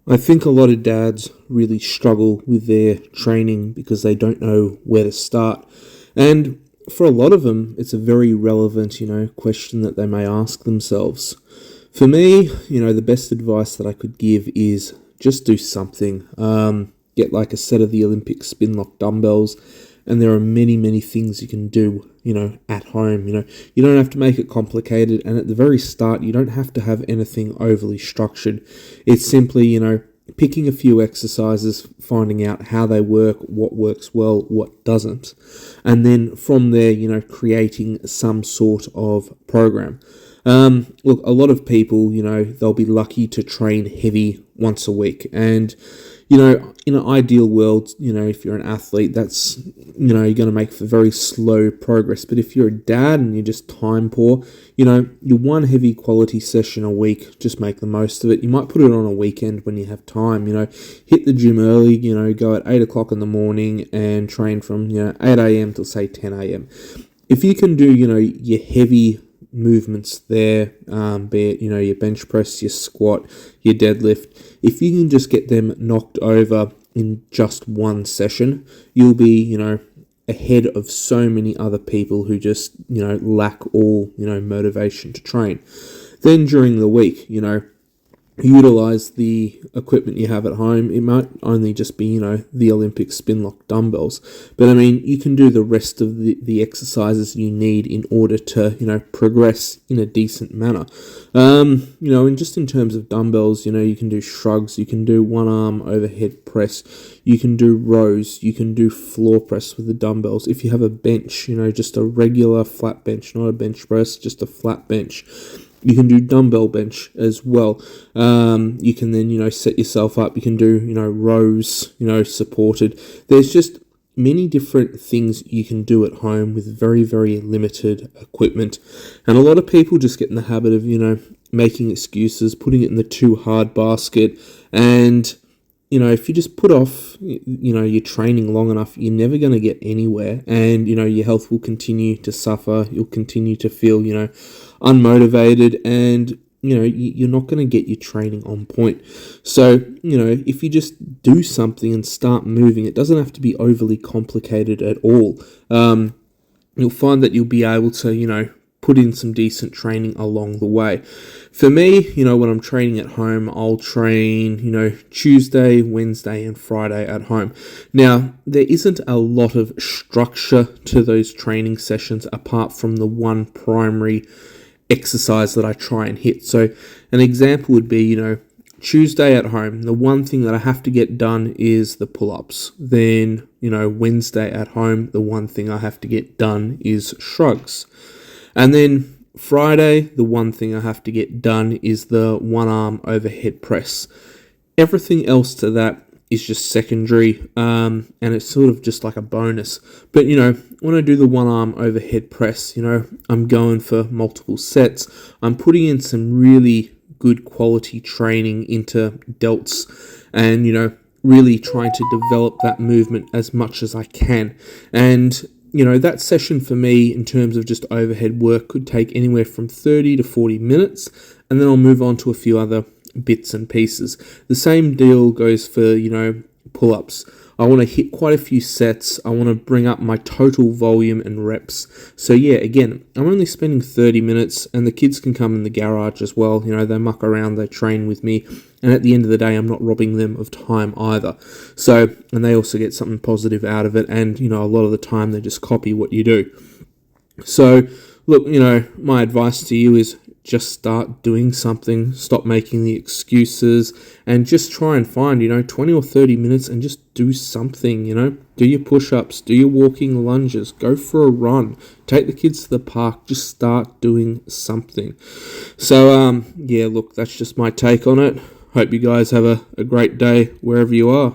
I think a lot of dads really struggle with their training because they don't know where to start. And for a lot of them, it's a very relevant, question that they may ask themselves. For me, the best advice that I could give is just do something. Get like a set of the Olympic spin lock dumbbells, and there are many, many things you can do, at home. You don't have to make it complicated, and at the very start, you don't have to have anything overly structured. It's simply, picking a few exercises, finding out how they work, what works well, what doesn't, and then from there, creating some sort of program. Look, a lot of people, they'll be lucky to train heavy once a week. And, in an ideal world, if you're an athlete, that's, you're going to make for very slow progress. But if you're a dad and you're just time poor, your one heavy quality session a week, just make the most of it. You might put it on a weekend when you have time, hit the gym early, go at 8 o'clock in the morning and train from, 8 a.m. till say 10 a.m. If you can do, your heavy movements there, be it, your bench press, your squat, your deadlift, if you can just get them knocked over in just one session, you'll be, ahead of so many other people who just, lack all, motivation to train. Then during the week, utilize the equipment you have at home. It might only just be, the Olympic spin lock dumbbells. But I mean, you can do the rest of the exercises you need in order to, progress in a decent manner. And just in terms of dumbbells, you can do shrugs, you can do one arm overhead press, you can do rows, you can do floor press with the dumbbells. If you have a bench, just a regular flat bench, not a bench press, just a flat bench. You can do dumbbell bench as well. You can then, set yourself up. You can do, rows, supported. There's just many different things you can do at home with very, very limited equipment. And a lot of people just get in the habit of, making excuses, putting it in the too hard basket. And, if you just put off, your training long enough, you're never going to get anywhere. And, your health will continue to suffer. You'll continue to feel, unmotivated, and you're not going to get your training on point. So if you just do something and start moving, it doesn't have to be overly complicated at all. You'll find that you'll be able to put in some decent training along the way. For me, when I'm training at home, I'll train Tuesday, Wednesday and Friday at home. Now, there isn't a lot of structure to those training sessions apart from the one primary exercise that I try and hit. So an example would be, Tuesday at home, the one thing that I have to get done is the pull-ups. Then, Wednesday at home, the one thing I have to get done is shrugs. And then Friday, the one thing I have to get done is the one arm overhead press. Everything else to that is just secondary, and it's sort of just like a bonus. But, when I do the one arm overhead press, I'm going for multiple sets. I'm putting in some really good quality training into delts and, really trying to develop that movement as much as I can. And, that session for me in terms of just overhead work could take anywhere from 30 to 40 minutes, and then I'll move on to a few other bits and pieces. The same deal goes for, pull-ups. I want to hit quite a few sets. I want to bring up my total volume and reps. So yeah, again, I'm only spending 30 minutes, and the kids can come in the garage as well. They muck around, they train with me, and at the end of the day, I'm not robbing them of time either. So, and they also get something positive out of it, and, a lot of the time they just copy what you do. So, look, my advice to you is just start doing something, stop making the excuses, and just try and find, 20 or 30 minutes and just do something, do your push-ups, do your walking lunges, go for a run, take the kids to the park, just start doing something. So, yeah, look, that's just my take on it. Hope you guys have a great day wherever you are.